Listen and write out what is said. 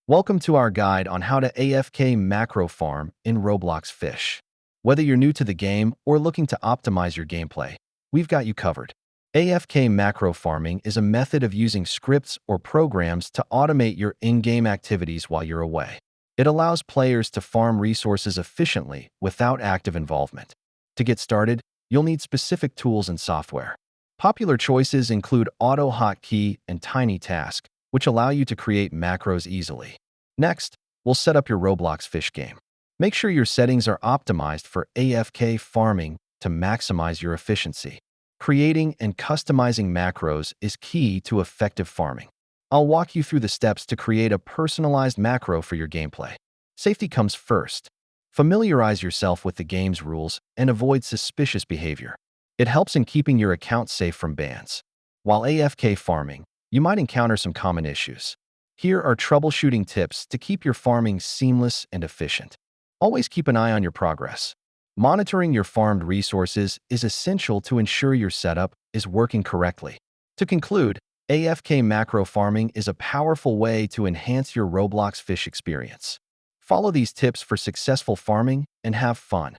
Welcome to our guide on how to AFK macro farm in Roblox Fish. Whether you're new to the game or looking to optimize your gameplay, we've got you covered. AFK macro farming is a method of using scripts or programs to automate your in-game activities while you're away. It allows players to farm resources efficiently without active involvement. To get started, you'll need specific tools and software. Popular choices include Auto Hotkey and Tiny Task, which allow you to create macros easily. Next, we'll set up your Roblox Fish game. Make sure your settings are optimized for AFK farming to maximize your efficiency. Creating and customizing macros is key to effective farming. I'll walk you through the steps to create a personalized macro for your gameplay. Safety comes first. Familiarize yourself with the game's rules and avoid suspicious behavior. It helps in keeping your account safe from bans. While AFK farming, you might encounter some common issues. Here are troubleshooting tips to keep your farming seamless and efficient. Always keep an eye on your progress. Monitoring your farmed resources is essential to ensure your setup is working correctly. To conclude, AFK macro farming is a powerful way to enhance your Roblox Fish experience. Follow these tips for successful farming and have fun.